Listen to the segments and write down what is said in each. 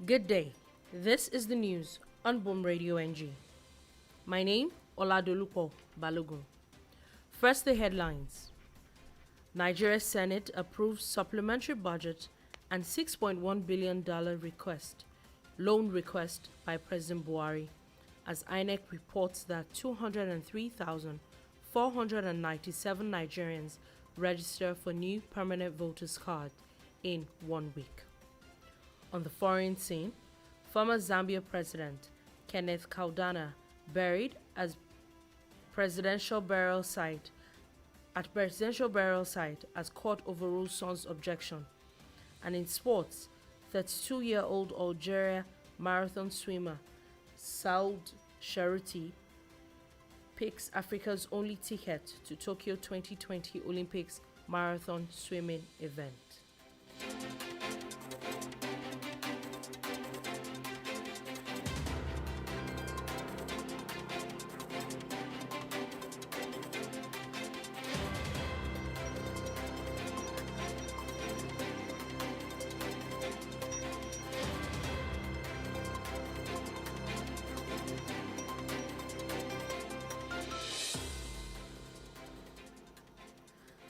Good day. This is the news on Boom Radio NG. My name, Oladolupo Balogun. First, the headlines. Nigeria Senate approves supplementary budget and $6.1 billion loan request by President Buhari, as INEC reports that 203,497 Nigerians register for new permanent voters card in 1 week. On the foreign scene, former Zambia President Kenneth Kaundana buried as presidential burial site as court overrules son's objection. And in sports, 32-year-old Algeria marathon swimmer Saud Sharuti picks Africa's only ticket to Tokyo 2020 Olympics marathon swimming event.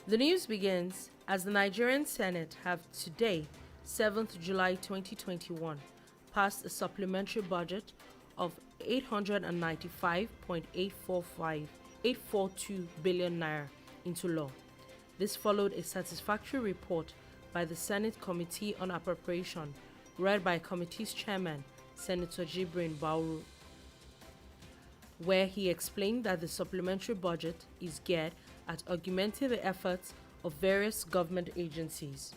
The news begins as the Nigerian Senate have today, 7th July 2021, passed a supplementary budget of 895.842 billion naira into law. This followed a satisfactory report by the Senate Committee on Appropriation, read by committee's chairman, Senator Jibrin Bauru, where he explained that the supplementary budget is geared at augmenting the efforts of various government agencies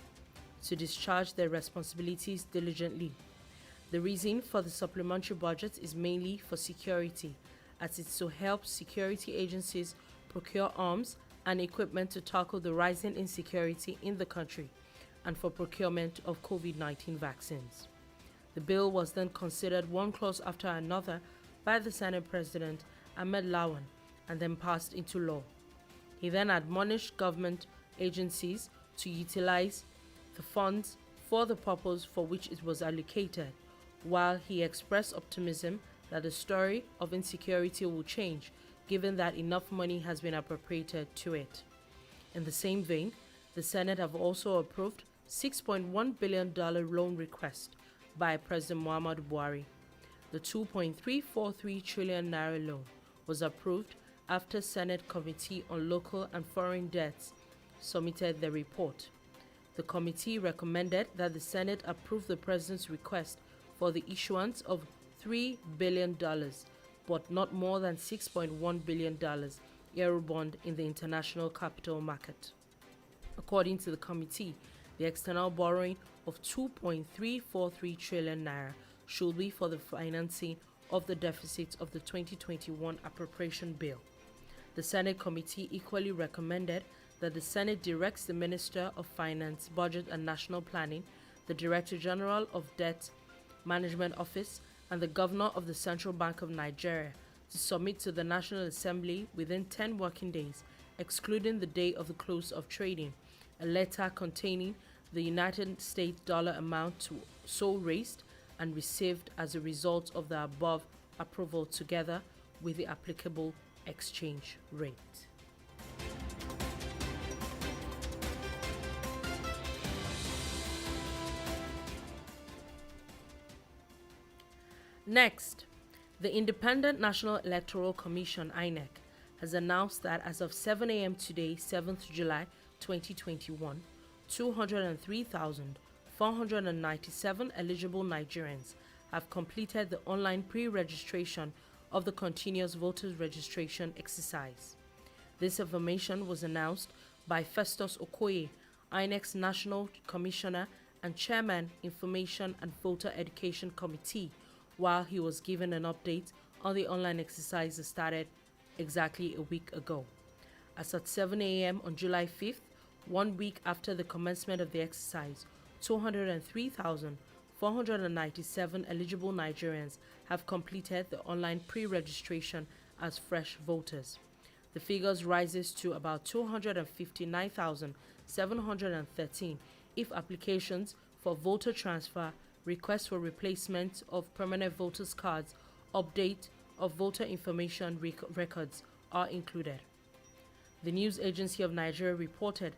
to discharge their responsibilities diligently. The reason for the supplementary budget is mainly for security, as it's to help security agencies procure arms and equipment to tackle the rising insecurity in the country, and for procurement of COVID-19 vaccines. The bill was then considered one clause after another by the Senate President Ahmed Lawan and then passed into law. He then admonished government agencies to utilize the funds for the purpose for which it was allocated, while he expressed optimism that the story of insecurity will change, given that enough money has been appropriated to it. In the same vein, the Senate have also approved $6.1 billion loan request by President Muhammadu Buhari. The 2.343 trillion naira loan was approved after Senate Committee on Local and Foreign Debts submitted their report. The committee recommended that the Senate approve the President's request for the issuance of $3 billion, but not more than $6.1 billion Eurobond in the international capital market. According to the committee, the external borrowing of 2.343 trillion naira should be for the financing of the deficit of the 2021 appropriation bill. The Senate committee equally recommended that the Senate directs the Minister of Finance, Budget and National Planning, the Director General of Debt Management Office, and the Governor of the Central Bank of Nigeria to submit to the National Assembly within 10 working days, excluding the day of the close of trading, a letter containing the United States dollar amount so raised and received as a result of the above approval, together with the applicable exchange rate. Next, the Independent National Electoral Commission (INEC) has announced that as of 7 a.m. today, 7th July 2021, 203,497 eligible Nigerians have completed the online pre-registration of the continuous voters registration exercise. This information was announced by Festus Okoye, INEC's National Commissioner and Chairman, Information and Voter Education Committee, while he was given an update on the online exercise that started exactly a week ago. As at 7 a.m. on July 5th, 1 week after the commencement of the exercise, 203,497 eligible Nigerians have completed the online pre-registration as fresh voters. The figures rises to about 259,713 if applications for voter transfer, request for replacement of permanent voters' cards, update of voter information records are included. The news agency of Nigeria reported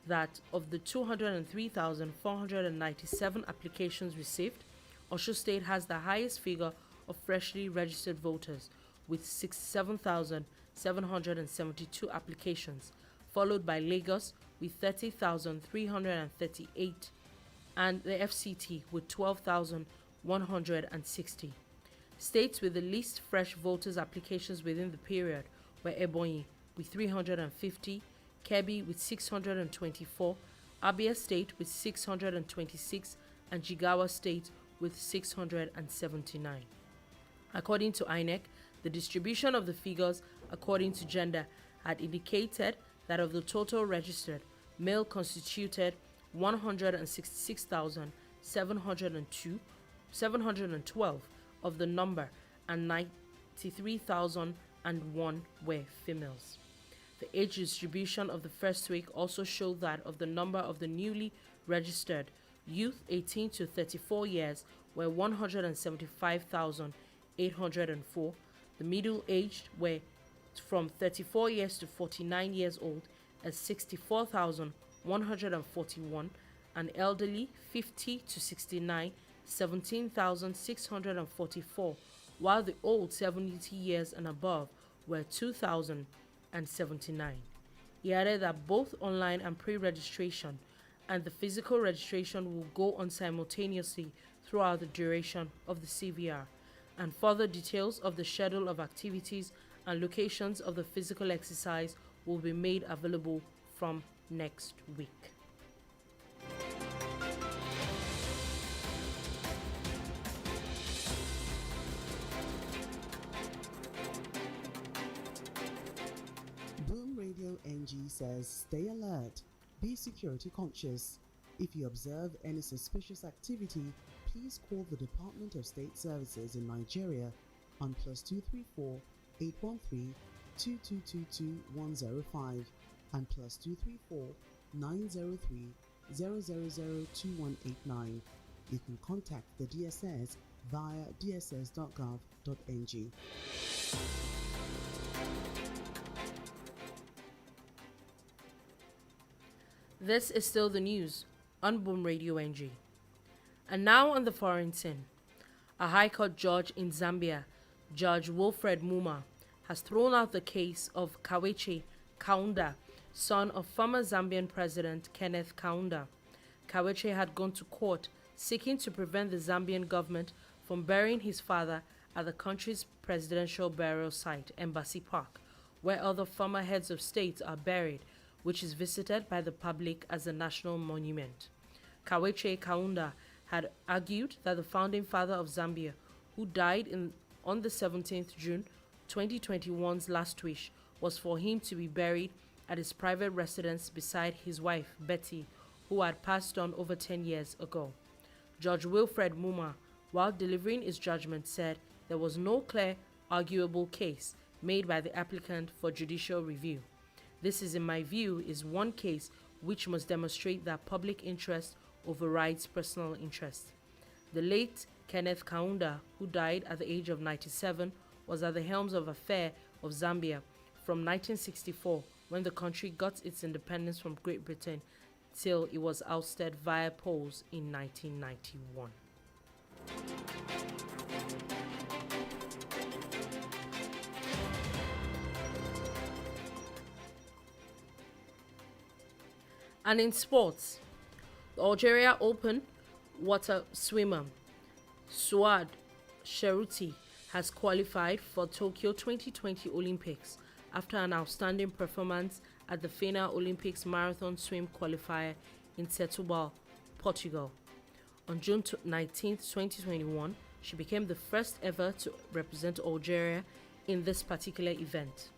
that of the 203,497 applications received, Osun State has the highest figure of freshly registered voters with 67,772 applications, followed by Lagos with 30,338 and the FCT with 12,160. States with the least fresh voters applications within the period were Ebonyi with 350, Kebbi with 624, Abia State with 626, and Jigawa State with 679. According to INEC, the distribution of the figures according to gender had indicated that of the total registered, male constituted 166,712 of the number and 93,001 were females. The age distribution of the first week also showed that of the number of the newly registered, youth 18 to 34 years were 175,804, the middle-aged were from 34 years to 49 years old as 64,141, and elderly 50 to 69, 17,644, while the old 70 years and above were 2,079. He added that both online and pre-registration and the physical registration will go on simultaneously throughout the duration of the CVR, and further details of the schedule of activities and locations of the physical exercise will be made available from next week. Boom Radio NG says stay alert, be security conscious. If you observe any suspicious activity, please call the Department of State Services in Nigeria on +234 813 2222 105 and +234 903 0002189. You can contact the DSS via dss.gov.ng. This is still the news on Boom Radio NG. And now on the foreign scene, a High Court judge in Zambia, Judge Wilfred Muma, has thrown out the case of Kaweche Kaunda, son of former Zambian President Kenneth Kaunda. Kaweche had gone to court seeking to prevent the Zambian government from burying his father at the country's presidential burial site, Embassy Park, where other former heads of state are buried, which is visited by the public as a national monument. Kaweche Kaunda had argued that the founding father of Zambia, who died on the 17th June 2021's last wish was for him to be buried at his private residence beside his wife, Betty, who had passed on over 10 years ago. Judge Wilfred Muma, while delivering his judgment, said there was no clear, arguable case made by the applicant for judicial review. This is, in my view, is one case which must demonstrate that public interest overrides personal interest. The late Kenneth Kaunda, who died at the age of 97, was at the helms of affairs of Zambia from 1964, when the country got its independence from Great Britain, till it was ousted via polls in 1991. And in sports, the Algeria Open water swimmer Suad Cheruti has qualified for Tokyo 2020 Olympics after an outstanding performance at the FINA Olympics Marathon Swim Qualifier in Setúbal, Portugal. On June 19, 2021, she became the first ever to represent Algeria in this particular event.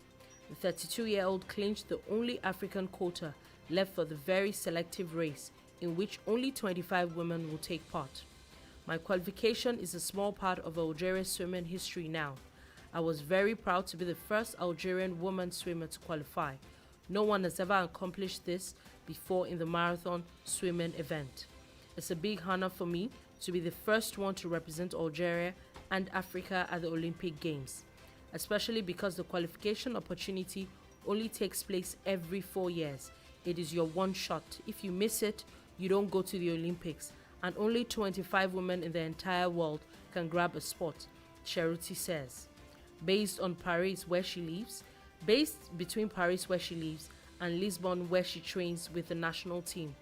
The 32-year-old clinched the only African quota left for the very selective race, in which only 25 women will take part. My qualification is a small part of Algeria's swimming history now. I was very proud to be the first Algerian woman swimmer to qualify. No one has ever accomplished this before in the marathon swimming event. It's a big honor for me to be the first one to represent Algeria and Africa at the Olympic Games, especially because the qualification opportunity only takes place every 4 years. It is your one shot. If you miss it, you don't go to the Olympics, and only 25 women in the entire world can grab a spot, Cheruti says. Based between Paris where she lives and Lisbon where she trains with the national team.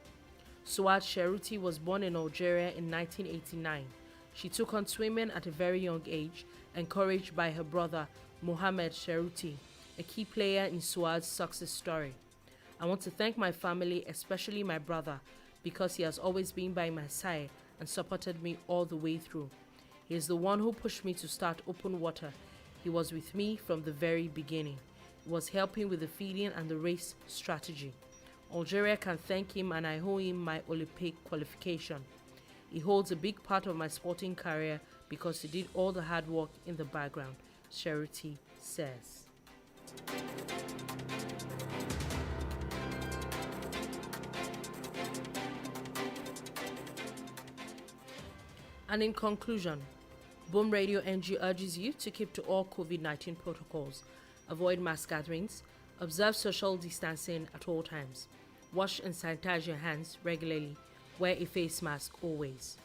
Suad Cheruti was born in Algeria in 1989. She took on swimming at a very young age, encouraged by her brother Mohamed Cheruti, a key player in Suad's success story. I want to thank my family, especially my brother, because he has always been by my side and supported me all the way through. He is the one who pushed me to start open water. He was with me from the very beginning. He was helping with the feeding and the race strategy. Algeria can thank him, and I owe him my Olympic qualification. He holds a big part of my sporting career because he did all the hard work in the background, Cheruti says. And in conclusion, Boom Radio NG urges you to keep to all COVID-19 protocols, avoid mass gatherings, observe social distancing at all times, wash and sanitize your hands regularly, wear a face mask always.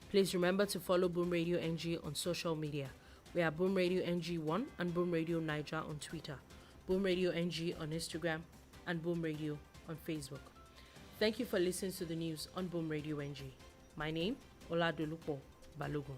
Please remember to follow Boom Radio NG on social media. We are Boom Radio NG1 and Boom Radio Niger on Twitter, Boom Radio NG on Instagram, and Boom Radio on Facebook. Thank you for listening to the news on Boom Radio NG. My name, Oladolupo Balogun.